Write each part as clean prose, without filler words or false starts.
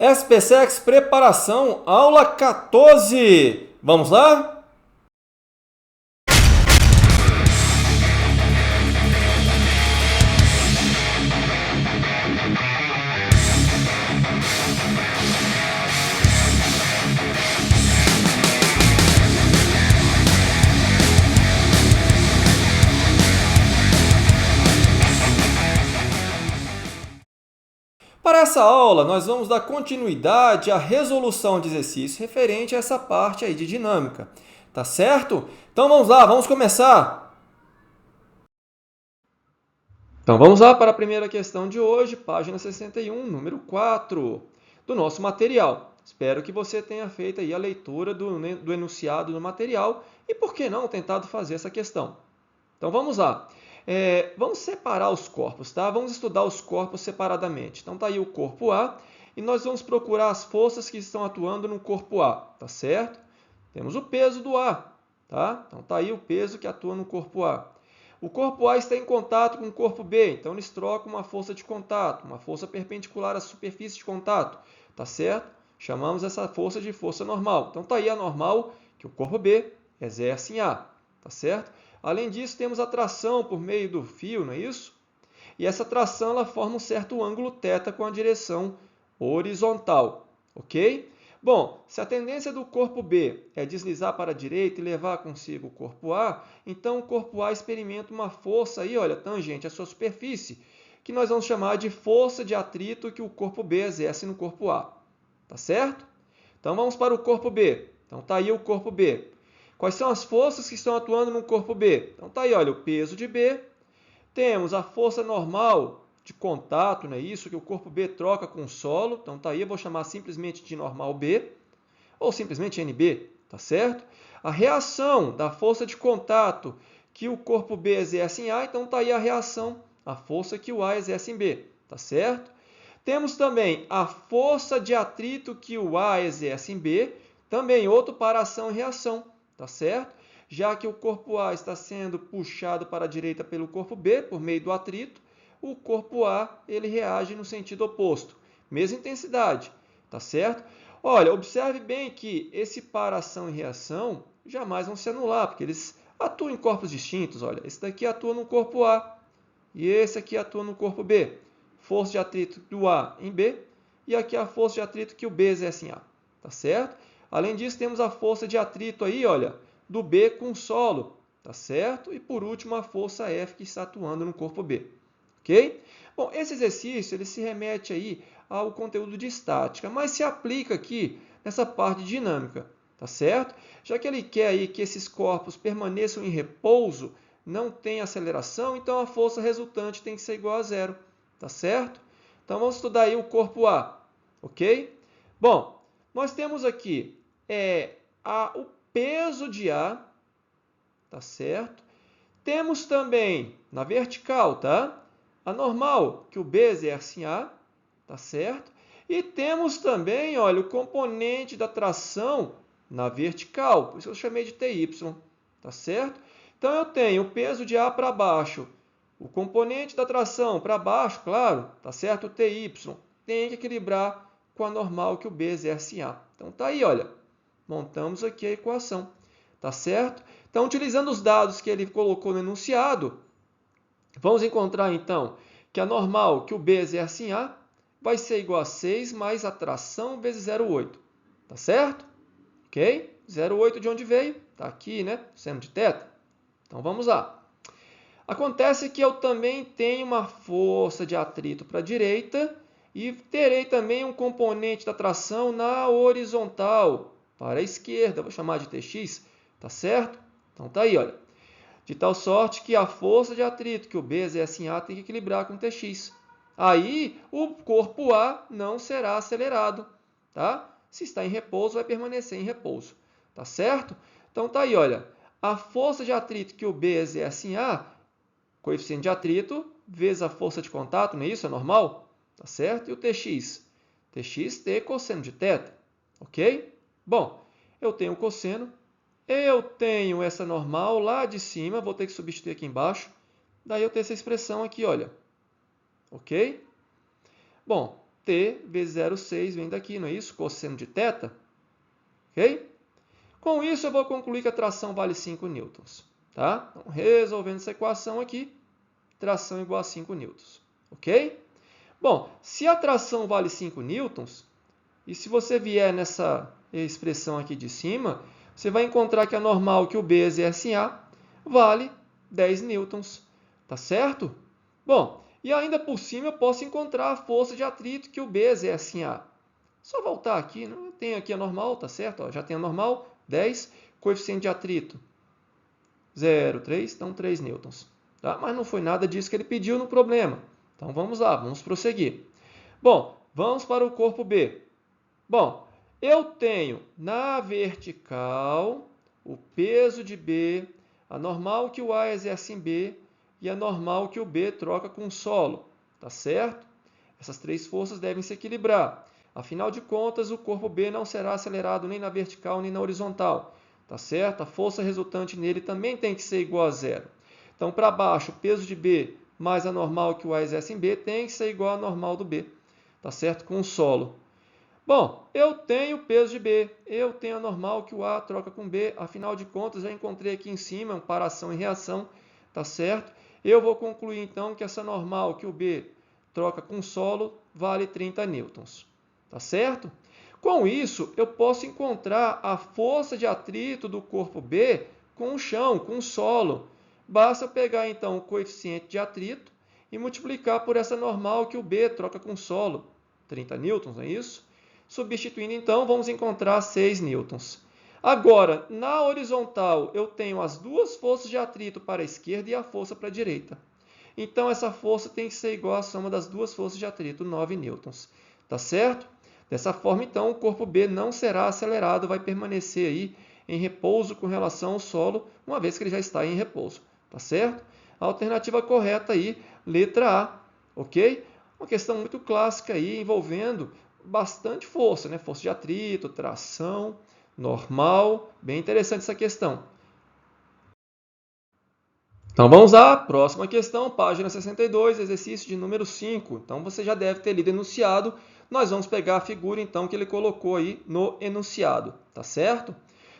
SPSEX Preparação, aula 14. Vamos lá? Para essa aula, nós vamos dar continuidade à resolução de exercício referente a essa parte aí de dinâmica. Tá certo? Então vamos lá, vamos começar. Então vamos lá para a primeira questão de hoje, página 61, número 4, do nosso material. Espero que você tenha feito aí a leitura do enunciado do material e, por que não, tentado fazer essa questão. Então vamos lá. Vamos separar os corpos, tá? Vamos estudar os corpos separadamente. Então tá aí o corpo A e nós vamos procurar as forças que estão atuando no corpo A, tá certo? Temos o peso do A, tá? Então tá aí o peso que atua no corpo A. O corpo A está em contato com o corpo B, então eles trocam uma força de contato, uma força perpendicular à superfície de contato, tá certo? Chamamos essa força de força normal. Então tá aí a normal que o corpo B exerce em A, tá certo? Além disso, temos a tração por meio do fio, não é isso? E essa tração ela forma um certo ângulo θ com a direção horizontal, ok? Bom, se a tendência do corpo B é deslizar para a direita e levar consigo o corpo A, então o corpo A experimenta uma força aí, olha, tangente à sua superfície, que nós vamos chamar de força de atrito que o corpo B exerce no corpo A, tá certo? Então vamos para o corpo B. Então está aí o corpo B. Quais são as forças que estão atuando no corpo B? Então está aí, olha, o peso de B. Temos a força normal de contato, não é isso? Que o corpo B troca com o solo. Então está aí, eu vou chamar simplesmente de normal B, ou simplesmente NB, tá certo? A reação da força de contato que o corpo B exerce em A, então está aí a reação, a força que o A exerce em B, tá certo? Temos também a força de atrito que o A exerce em B, também outro para ação e reação, tá certo? Já que o corpo A está sendo puxado para a direita pelo corpo B, por meio do atrito, o corpo A ele reage no sentido oposto. Mesma intensidade, tá certo? Olha, observe bem que esse para ação e reação jamais vão se anular, porque eles atuam em corpos distintos. Olha, esse daqui atua no corpo A e esse aqui atua no corpo B. Força de atrito do A em B e aqui a força de atrito que o B exerce em A, tá certo? Além disso, temos a força de atrito aí, olha, do B com o solo, tá certo? E por último, a força F que está atuando no corpo B, ok? Bom, esse exercício ele se remete aí ao conteúdo de estática, mas se aplica aqui nessa parte de dinâmica, tá certo? Já que ele quer aí que esses corpos permaneçam em repouso, não tem aceleração, então a força resultante tem que ser igual a zero, tá certo? Então vamos estudar aí o corpo A, ok? Bom, nós temos aqui o peso de A, tá certo? Temos também na vertical, tá? A normal que o B exerce em A, tá certo? E temos também, olha, o componente da tração na vertical, por isso eu chamei de TY, tá certo? Então eu tenho o peso de A para baixo, o componente da tração para baixo, claro, tá certo? O TY tem que equilibrar com a normal que o B exerce em A. Então tá aí, olha, montamos aqui a equação, tá certo? Então, utilizando os dados que ele colocou no enunciado, vamos encontrar então que a normal que o B exerce em A vai ser igual a 6 mais a tração vezes 0,8. Tá certo? Ok? 0,8 de onde veio? Está aqui, né? Seno de θ. Então vamos lá. Acontece que eu também tenho uma força de atrito para a direita e terei também um componente da tração na horizontal para a esquerda. Vou chamar de Tx, tá certo? Então tá aí, olha. De tal sorte que a força de atrito que o B exerce em A tem que equilibrar com Tx. Aí o corpo A não será acelerado, tá? Se está em repouso, vai permanecer em repouso, tá certo? Então tá aí, olha, a força de atrito que o B exerce em A, coeficiente de atrito, vezes a força de contato, não é isso? É normal? Tá certo? E o Tx? Txt cosseno de θ, ok? Bom, eu tenho o cosseno, eu tenho essa normal lá de cima, vou ter que substituir aqui embaixo, daí eu tenho essa expressão aqui, olha, ok? Bom, T vezes 0,6 vem daqui, não é isso? Cosseno de θ. Ok? Com isso, eu vou concluir que a tração vale 5 newtons. Tá? Então, resolvendo essa equação aqui, tração igual a 5 newtons. Ok? Bom, se a tração vale 5 newtons, e se você vier nessa expressão aqui de cima, você vai encontrar que a normal, que o B é SA, vale 10 newtons. Tá certo? Bom, e ainda por cima eu posso encontrar a força de atrito, que o B é SA. Só voltar aqui, né? Tem aqui a normal, tá certo? Ó, já tem a normal, 10. Coeficiente de atrito, 0,3, então 3 newtons. Tá? Mas não foi nada disso que ele pediu no problema. Então vamos lá, vamos prosseguir. Bom, vamos para o corpo B. Bom, eu tenho na vertical o peso de B, a normal que o A exerce em B e a normal que o B troca com o solo. Tá certo? Essas três forças devem se equilibrar. Afinal de contas, o corpo B não será acelerado nem na vertical nem na horizontal. Tá certo? A força resultante nele também tem que ser igual a zero. Então, para baixo, o peso de B mais a normal que o A exerce em B tem que ser igual à normal do B. Tá certo? Com o solo. Bom, eu tenho o peso de B, eu tenho a normal que o A troca com B, afinal de contas, já encontrei aqui em cima, um par ação e reação, tá certo? Eu vou concluir então que essa normal que o B troca com o solo vale 30 newtons, tá certo? Com isso, eu posso encontrar a força de atrito do corpo B com o chão, com o solo. Basta eu pegar então o coeficiente de atrito e multiplicar por essa normal que o B troca com o solo, 30 newtons, não é isso? Substituindo, então, vamos encontrar 6 newtons. Agora, na horizontal, eu tenho as duas forças de atrito para a esquerda e a força para a direita. Então, essa força tem que ser igual à soma das duas forças de atrito, 9 newtons. Tá certo? Dessa forma, então, o corpo B não será acelerado, vai permanecer aí em repouso com relação ao solo, uma vez que ele já está em repouso. Tá certo? A alternativa correta aí, letra A. Ok? Uma questão muito clássica aí, envolvendo bastante força, né? Força de atrito, tração, normal. Bem interessante essa questão. Então vamos lá, próxima questão, página 62, exercício de número 5. Então você já deve ter lido o enunciado. Nós vamos pegar a figura então que ele colocou aí no enunciado, tá certo?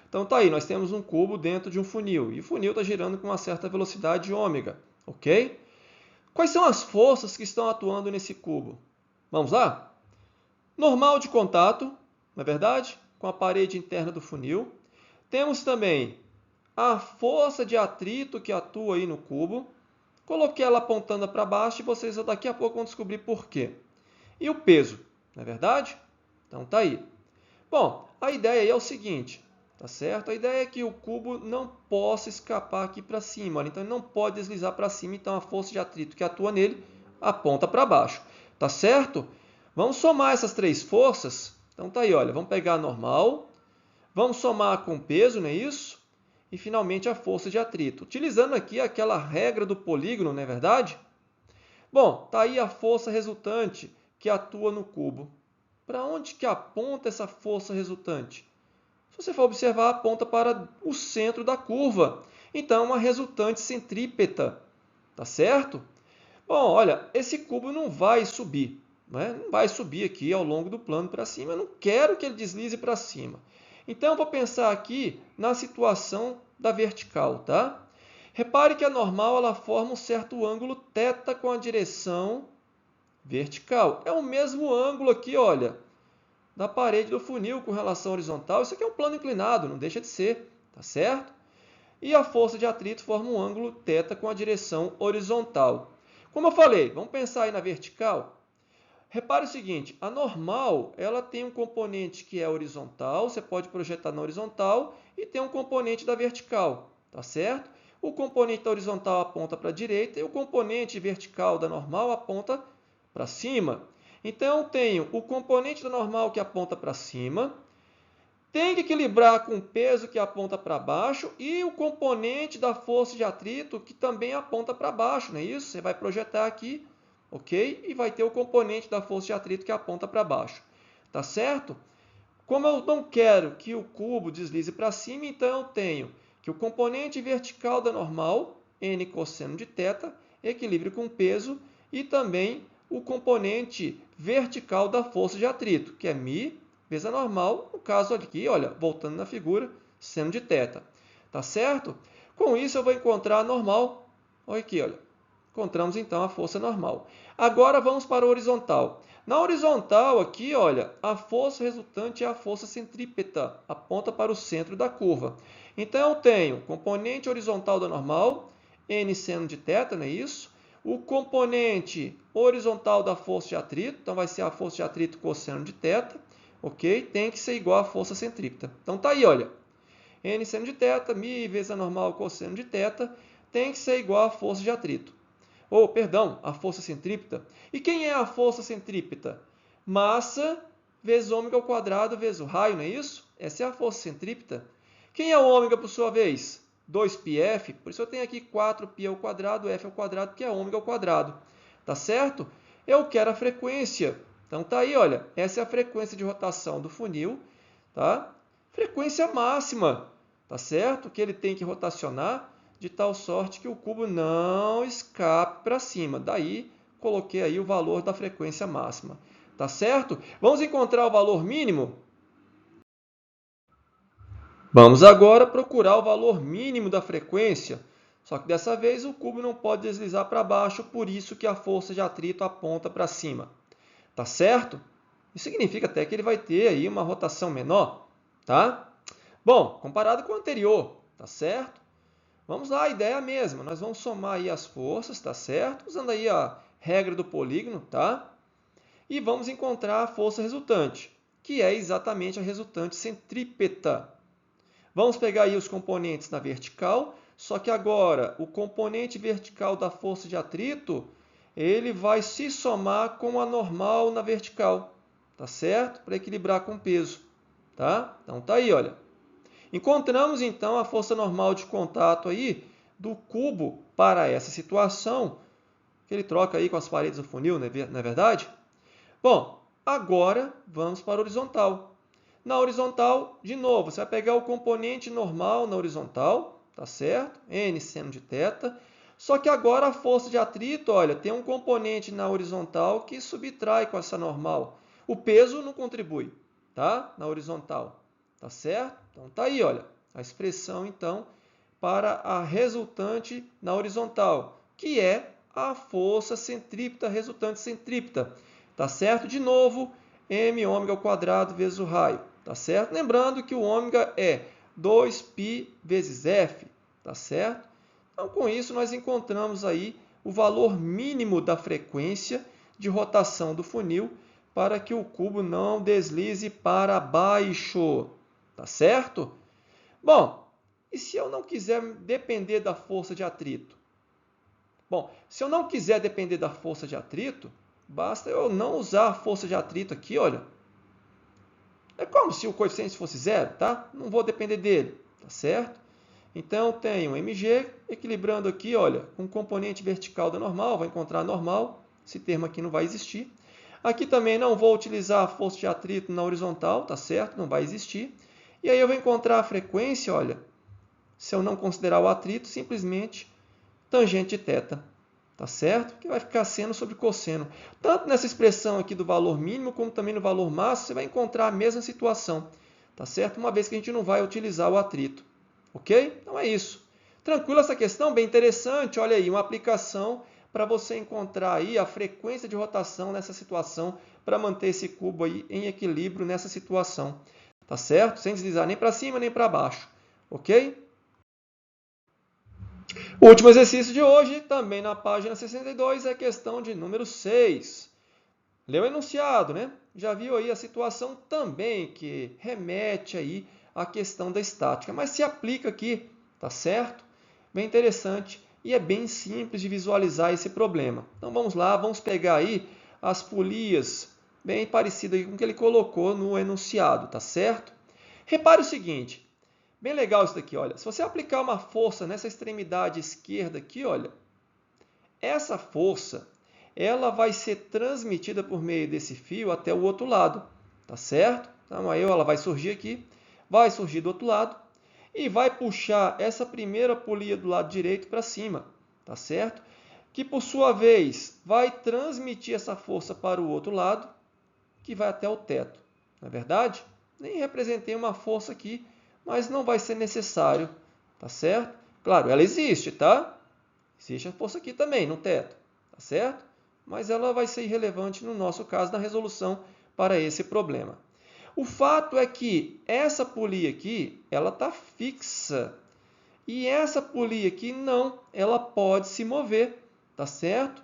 Então tá aí, nós temos um cubo dentro de um funil e o funil está girando com uma certa velocidade ômega, ok? Quais são as forças que estão atuando nesse cubo? Vamos lá? Normal de contato, não é verdade? Com a parede interna do funil. Temos também a força de atrito que atua aí no cubo. Coloquei ela apontando para baixo e vocês daqui a pouco vão descobrir por quê. E o peso, não é verdade? Então tá aí. Bom, a ideia aí é o seguinte, tá certo? A ideia é que o cubo não possa escapar aqui para cima, olha, então ele não pode deslizar para cima, então a força de atrito que atua nele aponta para baixo, tá certo? Vamos somar essas três forças. Então tá aí, olha, vamos pegar a normal, vamos somar com o peso, não é isso? E finalmente a força de atrito. Utilizando aqui aquela regra do polígono, não é verdade? Bom, tá aí a força resultante que atua no cubo. Para onde que aponta essa força resultante? Se você for observar, aponta para o centro da curva. Então, uma resultante centrípeta, tá certo? Bom, olha, esse cubo não vai subir, né? Não vai subir aqui ao longo do plano para cima. Eu não quero que ele deslize para cima. Então, eu vou pensar aqui na situação da vertical, tá? Repare que a normal ela forma um certo ângulo θ com a direção vertical. É o mesmo ângulo aqui, olha, da parede do funil com relação à horizontal. Isso aqui é um plano inclinado, não deixa de ser, tá certo? E a força de atrito forma um ângulo θ com a direção horizontal. Como eu falei, vamos pensar aí na vertical. Repare o seguinte, a normal ela tem um componente que é horizontal, você pode projetar na horizontal, e tem um componente da vertical, tá certo? O componente da horizontal aponta para a direita e o componente vertical da normal aponta para cima. Então, eu tenho o componente da normal que aponta para cima, tem que equilibrar com o peso que aponta para baixo e o componente da força de atrito que também aponta para baixo, não é isso? Você vai projetar aqui, ok? E vai ter o componente da força de atrito que aponta para baixo, tá certo? Como eu não quero que o cubo deslize para cima, então eu tenho que o componente vertical da normal, n cosseno de θ, equilibre com o peso, e também o componente vertical da força de atrito, que é μ vezes a normal, no caso aqui, olha, voltando na figura, seno de θ. Tá certo? Com isso, eu vou encontrar a normal. Olha aqui, olha. Encontramos, então, a força normal. Agora, vamos para a horizontal. Na horizontal, aqui, olha, a força resultante é a força centrípeta, aponta para o centro da curva. Então, eu tenho componente horizontal da normal, n seno de θ, não é isso? O componente horizontal da força de atrito, então vai ser a força de atrito cosseno de θ, ok? Tem que ser igual à força centrípeta. Então, tá aí, olha. N seno de θ, μ vezes a normal cosseno de θ, tem que ser igual à força de atrito. Perdão, a força centrípeta. E quem é a força centrípeta? Massa vezes ômega ao quadrado vezes o raio, não é isso? Essa é a força centrípeta. Quem é o ômega, por sua vez? 2πf, por isso eu tenho aqui 4π ao quadrado, f ao quadrado, que é ômega ao quadrado. Tá certo? Eu quero a frequência. Então tá aí, olha, essa é a frequência de rotação do funil, tá? Frequência máxima, tá certo? Que ele tem que rotacionar de tal sorte que o cubo não escape para cima. Daí, coloquei aí o valor da frequência máxima. Tá certo? Vamos encontrar o valor mínimo? Vamos agora procurar o valor mínimo da frequência. Só que dessa vez o cubo não pode deslizar para baixo, por isso que a força de atrito aponta para cima. Tá certo? Isso significa até que ele vai ter aí uma rotação menor, tá? Bom, comparado com o anterior, tá certo? Vamos lá, a ideia é a mesma. Nós vamos somar aí as forças, tá certo? Usando aí a regra do polígono, tá? E vamos encontrar a força resultante, que é exatamente a resultante centrípeta. Vamos pegar aí os componentes na vertical, só que agora o componente vertical da força de atrito, ele vai se somar com a normal na vertical, tá certo? Para equilibrar com o peso, tá? Então tá aí, olha. Encontramos, então, a força normal de contato aí do cubo para essa situação, que ele troca aí com as paredes do funil, não é verdade? Bom, agora vamos para a horizontal. Na horizontal, de novo, você vai pegar o componente normal na horizontal, tá certo? N seno de θ. Só que agora a força de atrito, olha, tem um componente na horizontal que subtrai com essa normal. O peso não contribui, tá? Na horizontal. Tá certo? Então, tá aí, olha, a expressão, então, para a resultante na horizontal, que é a força centrípeta, resultante centrípeta. Tá certo? De novo, m ômega ao quadrado vezes o raio. Tá certo? Lembrando que o ômega é 2π vezes f. Tá certo? Então, com isso, nós encontramos aí o valor mínimo da frequência de rotação do funil para que o cubo não deslize para baixo. Tá certo? Bom, e se eu não quiser depender da força de atrito? Bom, se eu não quiser depender da força de atrito, basta eu não usar a força de atrito aqui, olha. É como se o coeficiente fosse zero, tá? Não vou depender dele, tá certo? Então, eu tenho mg equilibrando aqui, olha, com o componente vertical da normal, vou encontrar a normal, esse termo aqui não vai existir. Aqui também não vou utilizar a força de atrito na horizontal, tá certo? Não vai existir. E aí eu vou encontrar a frequência, olha, se eu não considerar o atrito, simplesmente tangente de θ, tá certo? Que vai ficar seno sobre cosseno. Tanto nessa expressão aqui do valor mínimo, como também no valor máximo, você vai encontrar a mesma situação, tá certo? Uma vez que a gente não vai utilizar o atrito, ok? Então é isso. Tranquilo essa questão? Bem interessante. Olha aí, uma aplicação para você encontrar aí a frequência de rotação nessa situação, para manter esse cubo aí em equilíbrio nessa situação. Tá certo? Sem deslizar nem para cima nem para baixo. Ok? O último exercício de hoje, também na página 62, é a questão de número 6. Leu o enunciado, né? Já viu aí a situação também que remete aí à questão da estática, mas se aplica aqui, tá certo? Bem interessante e é bem simples de visualizar esse problema. Então vamos lá, vamos pegar aí as polias bem parecidas com o que ele colocou no enunciado, tá certo? Repare o seguinte, bem legal isso daqui, olha. Se você aplicar uma força nessa extremidade esquerda aqui, olha, essa força ela vai ser transmitida por meio desse fio até o outro lado, tá certo? Então aí ela vai surgir aqui, vai surgir do outro lado e vai puxar essa primeira polia do lado direito para cima, tá certo? que por sua vez vai transmitir essa força para o outro lado, que vai até o teto. Não é verdade? Nem representei uma força aqui, mas não vai ser necessário, tá certo? Claro, ela existe, tá? Existe a força aqui também, no teto, tá certo? Mas ela vai ser irrelevante no nosso caso, na resolução para esse problema. O fato é que essa polia aqui, ela está fixa. E essa polia aqui não, ela pode se mover, tá certo?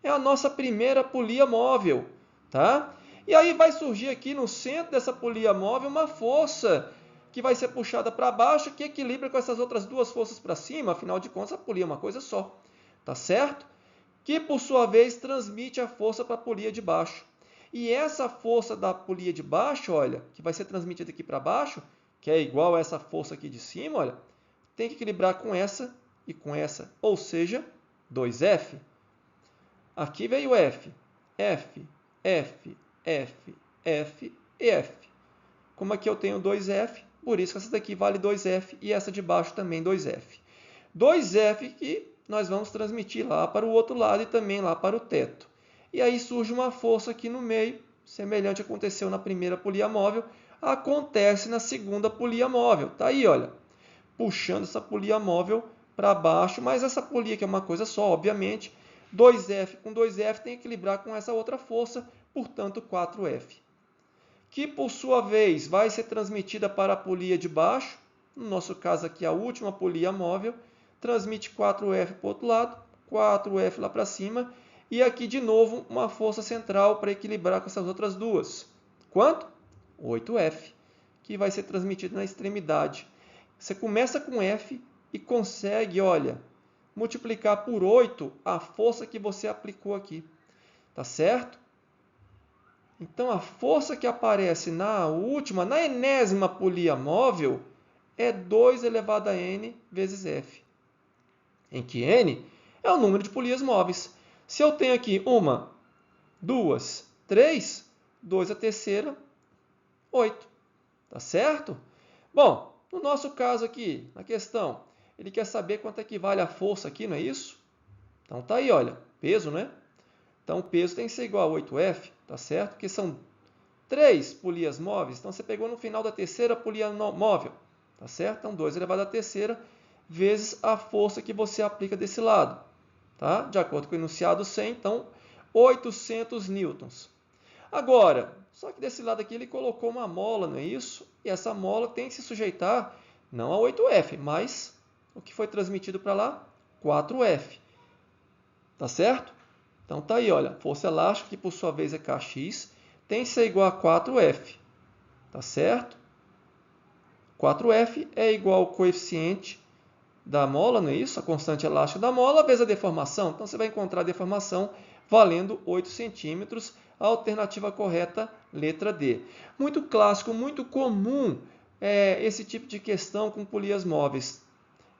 É a nossa primeira polia móvel, tá? E aí vai surgir aqui no centro dessa polia móvel uma força que vai ser puxada para baixo, que equilibra com essas outras duas forças para cima. Afinal de contas, a polia é uma coisa só, tá certo? Que, por sua vez, transmite a força para a polia de baixo. E essa força da polia de baixo, olha, que vai ser transmitida aqui para baixo, que é igual a essa força aqui de cima, olha, tem que equilibrar com essa e com essa, ou seja, 2F. Aqui veio F, F, F, F, F e F. Como aqui eu tenho 2F, por isso que essa daqui vale 2F e essa de baixo também 2F. 2F que nós vamos transmitir lá para o outro lado e também lá para o teto. E aí surge uma força aqui no meio, semelhante ao que aconteceu na primeira polia móvel, acontece na segunda polia móvel. Tá aí, olha, puxando essa polia móvel para baixo, mas essa polia que é uma coisa só, obviamente, 2F com 2F tem que equilibrar com essa outra força, portanto 4F. Que, por sua vez, vai ser transmitida para a polia de baixo, no nosso caso aqui a última polia móvel, transmite 4F para o outro lado, 4F lá para cima, e aqui de novo uma força central para equilibrar com essas outras duas. Quanto? 8F, que vai ser transmitido na extremidade. Você começa com F e consegue, olha, multiplicar por 8 a força que você aplicou aqui. Tá certo? Então, a força que aparece na enésima polia móvel, é 2 elevado a n vezes F. Em que n é o número de polias móveis. Se eu tenho aqui 1, 2, 3, 2 a terceira, 8. Tá certo? Bom, no nosso caso aqui, na questão, ele quer saber quanto equivale a força aqui, não é isso? Então, tá aí, olha, peso, né? Então, o peso tem que ser igual a 8F, tá certo? Porque são 3 polias móveis, então você pegou no final da terceira polia móvel, tá certo? Então, 2 elevado à terceira vezes a força que você aplica desse lado, tá? De acordo com o enunciado 100, então, 800 newtons. Agora, só que desse lado aqui ele colocou uma mola, não é isso? E essa mola tem que se sujeitar não a 8F, mas o que foi transmitido para lá? 4F. Tá certo? Então tá aí, olha, força elástica, que por sua vez é Kx, tem que ser igual a 4F. Tá certo? 4F é igual ao coeficiente da mola, não é isso? A constante elástica da mola vezes a deformação. Então você vai encontrar a deformação valendo 8 centímetros. A alternativa correta, letra D. Muito clássico, muito comum esse tipo de questão com polias móveis.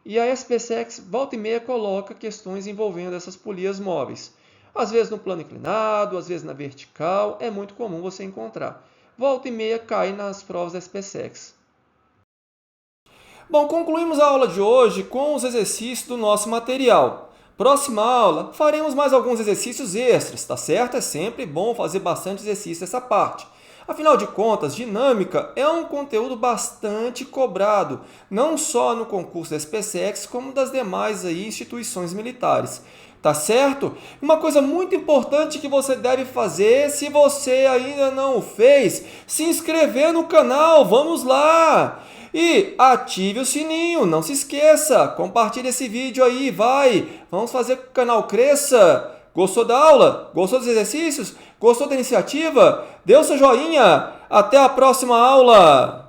E a SPSEC, volta e meia, coloca questões envolvendo essas polias móveis. Às vezes no plano inclinado, às vezes na vertical, é muito comum você encontrar. Volta e meia cai nas provas da SPSEC. Bom, concluímos a aula de hoje com os exercícios do nosso material. Próxima aula, faremos mais alguns exercícios extras, tá certo? É sempre bom fazer bastante exercício nessa parte. Afinal de contas, dinâmica é um conteúdo bastante cobrado, não só no concurso da SPSEC, como das demais instituições militares. Tá certo? Uma coisa muito importante que você deve fazer, se você ainda não o fez, se inscrever no canal, vamos lá! E ative o sininho, não se esqueça, compartilhe esse vídeo aí, vai! Vamos fazer com que o canal cresça! Gostou da aula? Gostou dos exercícios? Gostou da iniciativa? Dê o seu joinha! Até a próxima aula!